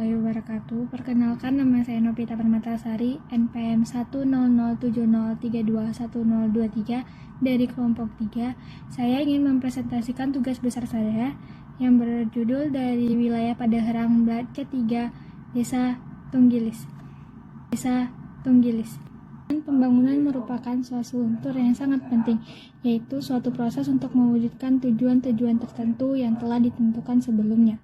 warahmatullahi wabarakatuh. Perkenalkan, nama saya Novita Permatasari, NPM 10070321023 dari kelompok 3. Saya ingin mempresentasikan tugas besar saya yang berjudul dari wilayah Padaherang Blat C3 Desa Tunggilis. Pembangunan merupakan suatu unsur yang sangat penting, yaitu suatu proses untuk mewujudkan tujuan-tujuan tertentu yang telah ditentukan sebelumnya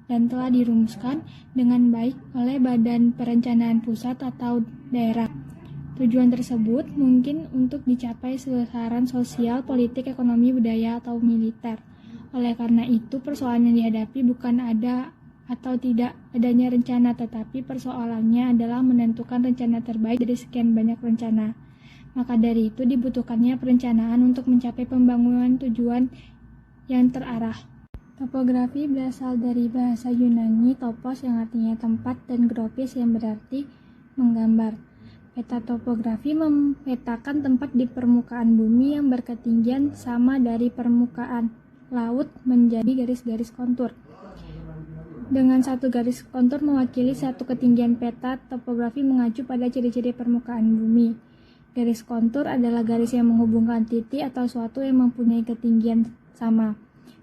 dan telah dirumuskan dengan baik oleh Badan Perencanaan Pusat atau daerah. Tujuan tersebut mungkin untuk dicapai sasaran sosial, politik, ekonomi, budaya, atau militer. Oleh karena itu, persoalan yang dihadapi bukan ada atau tidak adanya rencana, tetapi persoalannya adalah menentukan rencana terbaik dari sekian banyak rencana. Maka dari itu dibutuhkannya perencanaan untuk mencapai pembangunan tujuan yang terarah. Topografi berasal dari bahasa Yunani topos yang artinya tempat dan grafis yang berarti menggambar. Peta topografi memetakan tempat di permukaan bumi yang berketinggian sama dari permukaan laut menjadi garis-garis kontur. Dengan satu garis kontur mewakili satu ketinggian, peta topografi mengacu pada ciri-ciri permukaan bumi. Garis kontur adalah garis yang menghubungkan titik atau suatu yang mempunyai ketinggian sama.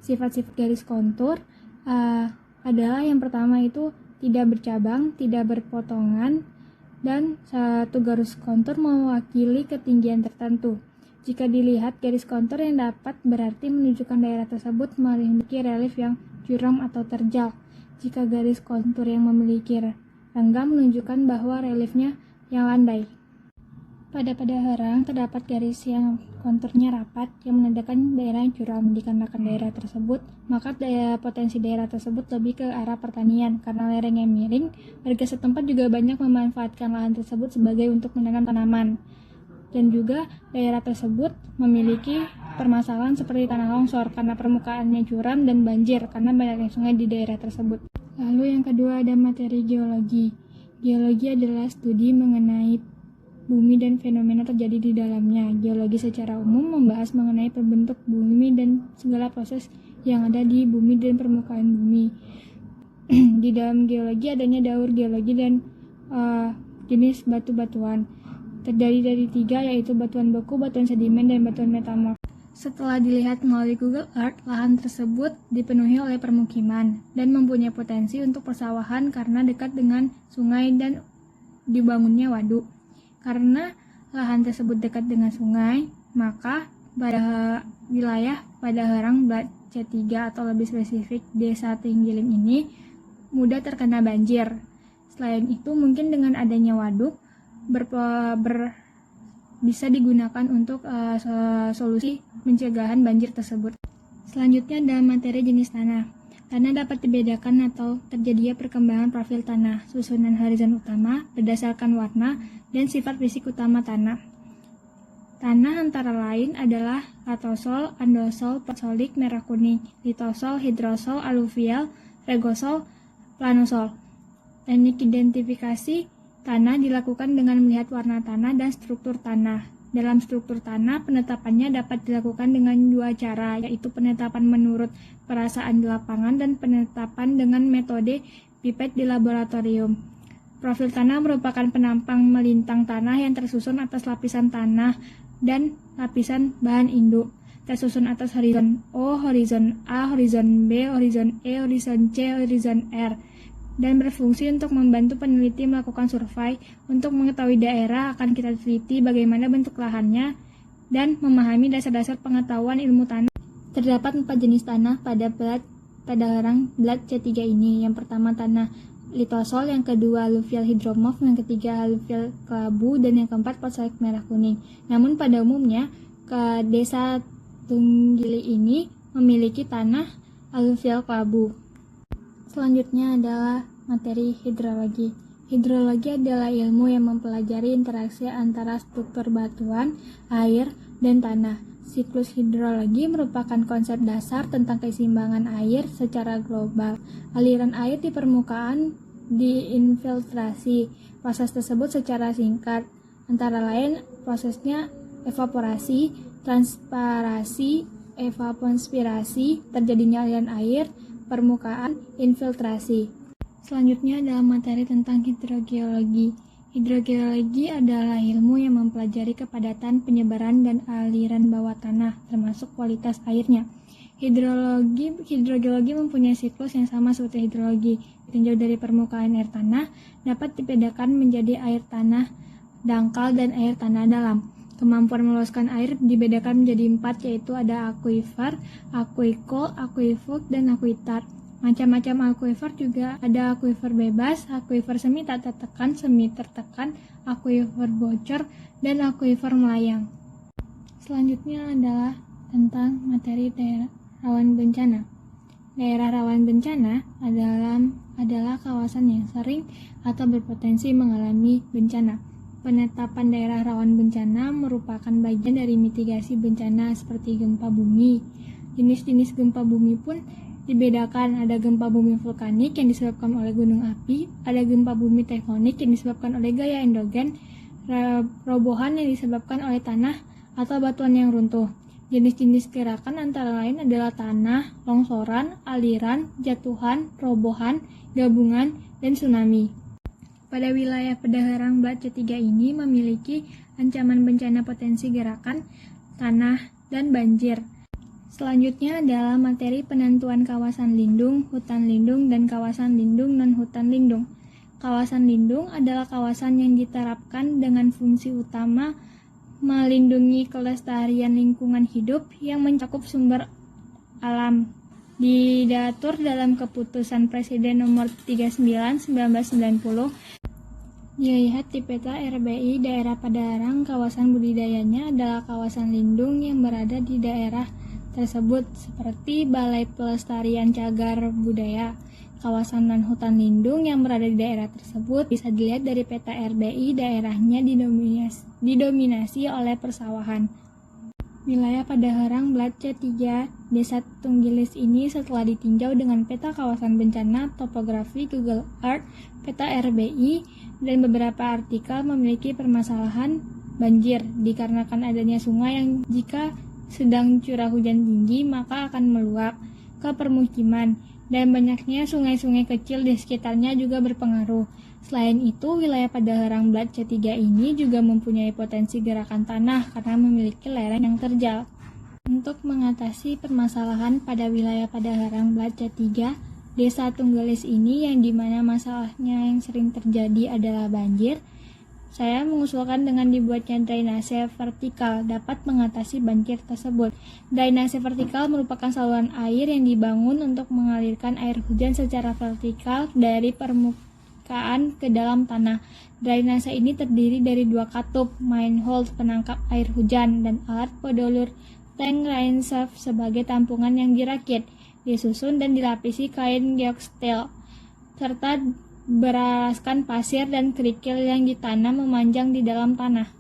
Sifat-sifat garis kontur adalah yang pertama itu tidak bercabang, tidak berpotongan, dan satu garis kontur mewakili ketinggian tertentu. Jika dilihat garis kontur yang dapat berarti menunjukkan daerah tersebut memiliki relief yang curam atau terjal. Jika garis kontur yang memiliki renggang menunjukkan bahwa reliefnya yang landai. Pada Padaherang terdapat garis yang konturnya rapat yang menandakan daerah yang curam. Dikarenakan daerah tersebut, maka potensi daerah tersebut lebih ke arah pertanian. Karena lereng yang miring, warga setempat juga banyak memanfaatkan lahan tersebut sebagai untuk menanam tanaman. Dan juga daerah tersebut memiliki permasalahan seperti tanah longsor karena permukaannya curam dan banjir karena banyaknya sungai di daerah tersebut. Lalu yang kedua ada materi geologi. Geologi adalah studi mengenai bumi dan fenomena terjadi di dalamnya. Geologi secara umum membahas mengenai pembentuk bumi dan segala proses yang ada di bumi dan permukaan bumi. Di dalam geologi adanya daur geologi dan jenis batu-batuan. Terdiri dari 3, yaitu batuan beku, batuan sedimen, dan batuan metamorf. Setelah dilihat melalui Google Earth, lahan tersebut dipenuhi oleh permukiman dan mempunyai potensi untuk persawahan karena dekat dengan sungai dan dibangunnya waduk. Karena lahan tersebut dekat dengan sungai, maka pada wilayah Padaherang Blat C3 atau lebih spesifik Desa Tunggilis ini mudah terkena banjir. Selain itu, mungkin dengan adanya waduk bisa digunakan untuk solusi pencegahan banjir tersebut. Selanjutnya ada materi jenis tanah. Tanah dapat dibedakan atau terjadinya perkembangan profil tanah, susunan horizon utama berdasarkan warna dan sifat fisik utama tanah. Tanah antara lain adalah latosol, andosol, potsolik, merah kuning, litosol, hidrosol, aluvial, regosol, planosol. Teknik identifikasi tanah dilakukan dengan melihat warna tanah dan struktur tanah. Dalam struktur tanah, penetapannya dapat dilakukan dengan 2 cara, yaitu penetapan menurut perasaan di lapangan dan penetapan dengan metode pipet di laboratorium. Profil tanah merupakan penampang melintang tanah yang tersusun atas lapisan tanah dan lapisan bahan induk, tersusun atas horizon O, horizon A, horizon B, horizon E, horizon C, horizon R, dan berfungsi untuk membantu peneliti melakukan survei untuk mengetahui daerah akan kita teliti bagaimana bentuk lahannya dan memahami dasar-dasar pengetahuan ilmu tanah. Terdapat 4 jenis tanah pada Padaherang Blat C3 ini. Yang pertama tanah litosol, yang kedua aluvial hidromorf, yang ketiga aluvial kelabu, dan yang keempat potsolik merah kuning. Namun pada umumnya ke Desa Tunggilis ini memiliki tanah aluvial kelabu. Selanjutnya adalah materi hidrologi. Hidrologi adalah ilmu yang mempelajari interaksi antara struktur batuan, air, dan tanah. Siklus hidrologi merupakan konsep dasar tentang keseimbangan air secara global. Aliran air di permukaan diinfiltrasi. Proses tersebut secara singkat, antara lain prosesnya evaporasi, transpirasi, evapospirasi, terjadinya aliran air, permukaan, infiltrasi. Selanjutnya adalah materi tentang hidrogeologi. Hidrogeologi adalah ilmu yang mempelajari kepadatan, penyebaran, dan aliran bawah tanah, termasuk kualitas airnya. Hidrogeologi mempunyai siklus yang sama seperti hidrologi. Ditinjau dari permukaan air tanah, dapat dibedakan menjadi air tanah dangkal dan air tanah dalam. Kemampuan meluaskan air dibedakan menjadi 4, yaitu ada aquifer, aquicole, aqueduct, dan aquitard. Macam-macam aquifer juga ada aquifer bebas, aquifer semi tak tertekan, semi tertekan, aquifer bocor, dan aquifer melayang. Selanjutnya adalah tentang materi daerah rawan bencana. Daerah rawan bencana adalah kawasan yang sering atau berpotensi mengalami bencana. Penetapan daerah rawan bencana merupakan bagian dari mitigasi bencana seperti gempa bumi. Jenis-jenis gempa bumi pun dibedakan, ada gempa bumi vulkanik yang disebabkan oleh gunung api, ada gempa bumi tektonik yang disebabkan oleh gaya endogen, robohan yang disebabkan oleh tanah atau batuan yang runtuh. Jenis-jenis gerakan antara lain adalah tanah, longsoran, aliran, jatuhan, robohan, gabungan, dan tsunami. Pada wilayah Padaharang Blat C3 ini memiliki ancaman bencana potensi gerakan, tanah, dan banjir. Selanjutnya adalah materi penentuan kawasan lindung, hutan lindung, dan kawasan lindung non-hutan lindung. Kawasan lindung adalah kawasan yang diterapkan dengan fungsi utama melindungi kelestarian lingkungan hidup yang mencakup sumber alam. Diatur dalam Keputusan Presiden Nomor 39 1990. Dilihat di peta RBI daerah Padaharang, kawasan budidayanya adalah kawasan lindung yang berada di daerah tersebut seperti Balai Pelestarian Cagar Budaya. Kawasan non-hutan lindung yang berada di daerah tersebut bisa dilihat dari peta RBI, daerahnya didominasi oleh persawahan. Wilayah Padaharang Blat C3 Desa Tunggilis ini setelah ditinjau dengan peta kawasan bencana, topografi, Google Earth, peta RBI, dan beberapa artikel memiliki permasalahan banjir dikarenakan adanya sungai yang jika sedang curah hujan tinggi maka akan meluap ke permukiman, dan banyaknya sungai-sungai kecil di sekitarnya juga berpengaruh. Selain itu, wilayah Padaharang Blat C3 ini juga mempunyai potensi gerakan tanah karena memiliki lereng yang terjal. Untuk mengatasi permasalahan pada wilayah Padaharang Blat C3 Desa Tunggilis ini, yang dimana masalahnya yang sering terjadi adalah banjir, saya mengusulkan dengan dibuatnya drainase vertikal dapat mengatasi banjir tersebut. Drainase vertikal merupakan saluran air yang dibangun untuk mengalirkan air hujan secara vertikal dari permukaan ke dalam tanah. Drainase ini terdiri dari 2 katup, manhole penangkap air hujan, dan alat pedulur tank rain shaft sebagai tampungan yang dirakit, disusun dan dilapisi kain geoxtel, serta beralaskan pasir dan kerikil yang ditanam memanjang di dalam tanah.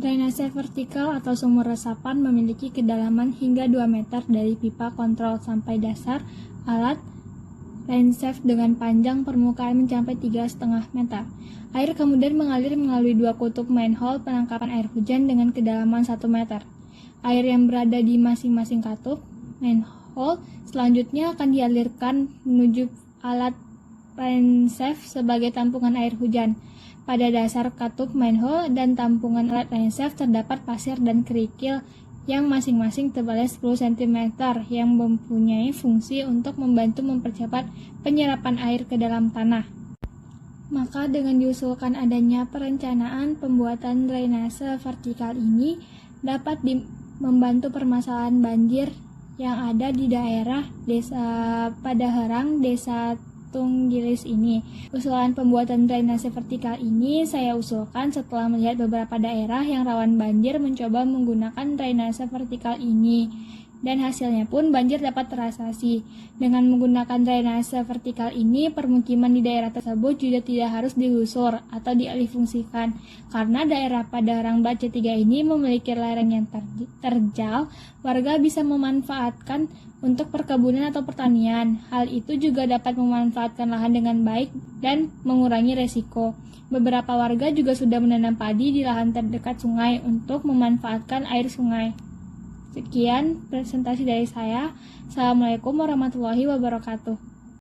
Drainase vertikal atau sumur resapan memiliki kedalaman hingga 2 meter dari pipa kontrol sampai dasar alat rainshaft dengan panjang permukaan mencapai 3,5 meter. Air kemudian mengalir melalui 2 kutub manhole penangkapan air hujan dengan kedalaman 1 meter. Air yang berada di masing-masing katup manhole selanjutnya akan dialirkan menuju alat rainshaft sebagai tampungan air hujan. Pada dasar katup manhole dan tampungan alat rainshaft terdapat pasir dan kerikil yang masing-masing tebalnya 10 cm yang mempunyai fungsi untuk membantu mempercepat penyerapan air ke dalam tanah. Maka dengan diusulkan adanya perencanaan pembuatan drainase vertikal ini dapat membantu permasalahan banjir yang ada di daerah Desa Padaharang, Desa Tunggilis ini. Usulan pembuatan drainase vertikal ini saya usulkan setelah melihat beberapa daerah yang rawan banjir mencoba menggunakan drainase vertikal ini, dan hasilnya pun banjir dapat teratasi. Dengan menggunakan drainase vertikal ini, permukiman di daerah tersebut juga tidak harus digusur atau dialihfungsikan, karena daerah Padaharang Blat C3 ini memiliki lereng yang terjal. Warga bisa memanfaatkan untuk perkebunan atau pertanian. Hal itu juga dapat memanfaatkan lahan dengan baik dan mengurangi resiko. Beberapa warga juga sudah menanam padi di lahan terdekat sungai untuk memanfaatkan air sungai. Sekian presentasi dari saya. Assalamualaikum warahmatullahi wabarakatuh.